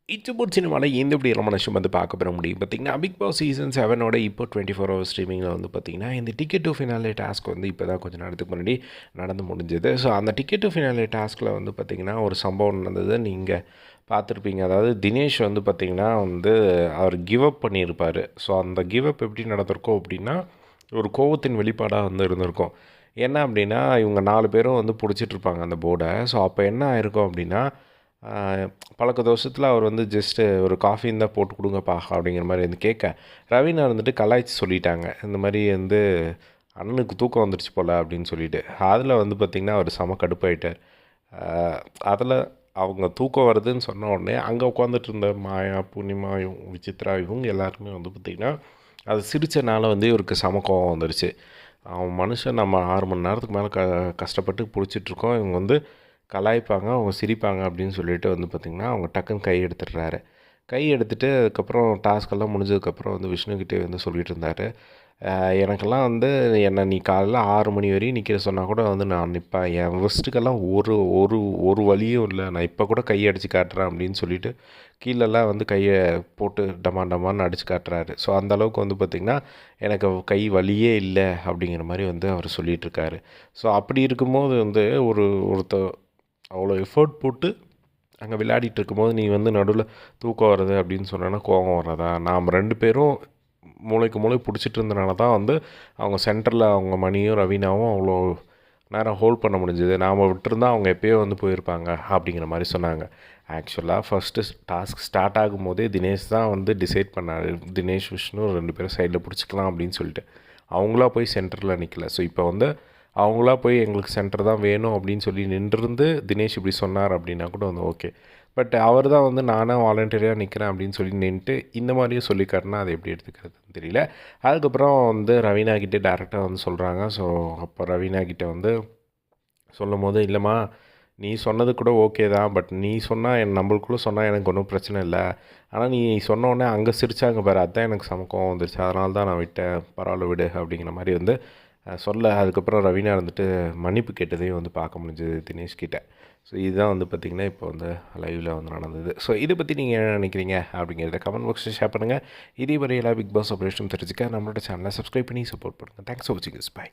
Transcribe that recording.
இச்சபோட் சினிமாவில் எந்த இப்படி ரொம்ப நிமிஷம் வந்து பார்க்க பெற முடியும் பார்த்திங்கன்னா பிக் பாஸ் சீசன் 7ஓட இப்போ 24 ஹவர் ஸ்ட்ரீமிங்கில் வந்து பார்த்திங்கன்னா இந்த டிக்கெட் டு ஃபினாலே டாஸ்க் வந்து இப்போ தான் கொஞ்சம் நேரத்துக்கு முன்னாடி நடந்து முடிஞ்சது. ஸோ அந்த டிக்கெட் டு ஃபினாலே டாஸ்கில் வந்து பார்த்திங்கன்னா ஒரு சம்பவம் நடந்தது, நீங்கள் பார்த்துருப்பீங்க. அதாவது தினேஷ் வந்து பார்த்திங்கன்னா வந்து அவர் கிவ் அப் பண்ணியிருப்பார். ஸோ அந்த கிவ் அப் எப்படி நடந்திருக்கோம் அப்படின்னா ஒரு கோவத்தின் வெளிப்பாடாக வந்து இருந்திருக்கும். என்ன அப்படின்னா இவங்க 4 பேரும் வந்து பிடிச்சிட்ருப்பாங்க அந்த போர்டை. ஸோ அப்போ என்ன ஆயிருக்கும் அப்படின்னா பழக்க தோஷத்தில் அவர் வந்து ஜஸ்ட்டு ஒரு காஃபின்னு தான் போட்டு கொடுங்கப்பா அப்படிங்கிற மாதிரி வந்து கேட்க ரவீனா இருந்துட்டு கலாய்ச்சி சொல்லிட்டாங்க. இந்த மாதிரி வந்து அண்ணனுக்கு தூக்கம் வந்துடுச்சு போல் அப்படின்னு சொல்லிட்டு அதில் வந்து பார்த்திங்கன்னா அவர் செம கடுப்பாயிட்டார். அதில் அவங்க தூக்கம் வருதுன்னு சொன்ன உடனே அங்கே உட்காந்துட்டு இருந்த மாயா, பூர்ணிமா, விசித்ரா இவங்க எல்லாருமே வந்து பார்த்திங்கன்னா அது சிரித்தனால வந்து இவருக்கு செம கோவம் வந்துடுச்சு. அவன் மனுஷன் நம்ம 6 மணி நேரத்துக்கு மேலே கஷ்டப்பட்டு பிடிச்சிட்ருக்கோம், இவங்க வந்து கலாய்ப்பாங்க, அவங்க சிரிப்பாங்க அப்படின்னு சொல்லிட்டு வந்து பார்த்திங்கன்னா அவங்க டக்குன்னு கை எடுத்துடுறாரு. கை எடுத்துகிட்டு அதுக்கப்புறம் டாஸ்கெல்லாம் முடிஞ்சதுக்கப்புறம் வந்து விஷ்ணுக்கிட்டே வந்து சொல்லிகிட்டு இருந்தார், எனக்கெல்லாம் வந்து என்னை நீ காலையில் 6 மணி வரையும் நிற்கிற சொன்னால் கூட வந்து நான் நிற்பேன், என் ரிஸ்ட்டுக்கெல்லாம் ஒரு ஒரு ஒரு வழியும் இல்லை, நான் இப்போ கூட கையை அடித்து காட்டுறேன் அப்படின்னு சொல்லிட்டு கீழெல்லாம் வந்து கையை போட்டு டமான்னு அடித்து காட்டுறாரு. ஸோ அந்தளவுக்கு வந்து பார்த்திங்கன்னா எனக்கு கை வலியே இல்லை அப்படிங்கிற மாதிரி வந்து அவர் சொல்லிகிட்ருக்காரு. ஸோ அப்படி இருக்கும்போது வந்து அவ்வளோ எஃபோர்ட் போட்டு அங்கே விளையாடிட்டு இருக்கும்போது நீ வந்து நடுவில் தூக்கம் வருது அப்படின்னு சொன்னோன்னா கோபம் வர்றதா? நாம் 2 பேரும் மூளைக்கு மூளை பிடிச்சிட்டு இருந்தனால தான் வந்து அவங்க சென்டரில் அவங்க மணியும் ரவீனாவும் அவ்வளோ நேரம் ஹோல்ட் பண்ண முடிஞ்சது. நாம் விட்டுருந்தா அவங்க எப்போயோ வந்து போயிருப்பாங்க அப்படிங்கிற மாதிரி சொன்னாங்க. ஆக்சுவலாக ஃபஸ்ட்டு டாஸ்க் ஸ்டார்ட் ஆகும்போதே தினேஷ் தான் வந்து டிசைட் பண்ணார். தினேஷ், விஷ்ணு 2 பேரும் சைடில் பிடிச்சிக்கலாம் அப்படின்னு சொல்லிட்டு அவங்களா போய் சென்டரில் நிற்கல. ஸோ இப்போ வந்து அவங்களா போய் எங்களுக்கு சென்டர் தான் வேணும் அப்படின்னு சொல்லி நின்றுருந்து தினேஷ் இப்படி சொன்னார் அப்படின்னா கூட வந்து ஓகே. பட் அவர் தான் வந்து நானாக வாலண்டியராக நிற்கிறேன் அப்படின்னு சொல்லி நின்றுட்டு இந்த மாதிரியும் சொல்லிக்காருன்னா அதை எப்படி எடுத்துக்கிறதுன்னு தெரியல. அதுக்கப்புறம் வந்து ரவீனா கிட்டே டேரெக்டாக வந்து சொல்கிறாங்க. ஸோ அப்போ ரவீனா கிட்டே வந்து சொல்லும் போது, இல்லைம்மா நீ சொன்னது கூட ஓகே தான், பட் நீ சொன்னால் நம்மளுக்குள்ளே சொன்னால் எனக்கு ஒன்றும் பிரச்சனை இல்லை, ஆனால் நீ சொன்ன உடனே அங்கே சிரிச்சாங்க பாரு, அதுதான் எனக்கு சமக்கம் வந்துருச்சு, அதனால தான் நான் விட்டேன், பரவாயில்ல விடு அப்படிங்கிற மாதிரி வந்து சொல்ல. அதுக்கப்புறம் ரவீனா இருந்துட்டு மன்னிப்பு கேட்டதையும் வந்து பார்க்க முடிஞ்சது தினேஷ் கிட்ட. ஸோ இதுதான் வந்து பார்த்திங்கன்னா இப்போ வந்து லைவில் வந்து நடந்தது. ஸோ இதை பற்றி நீங்கள் என்ன நினைக்கிறீங்க அப்படிங்கிறத கமெண்ட் பாக்ஸில் ஷேர் பண்ணுங்கள். இதே மாதிரி எல்லா பிக் பாஸ் ஆப்ரேஷனும் தெரிஞ்சுக்க நம்மளோட சேனலை சப்ஸ்கிரைப் பண்ணி சப்போர்ட் பண்ணுங்கள். தேங்க்ஸ் ஃபார் வாட்சிங் திஸ். பை.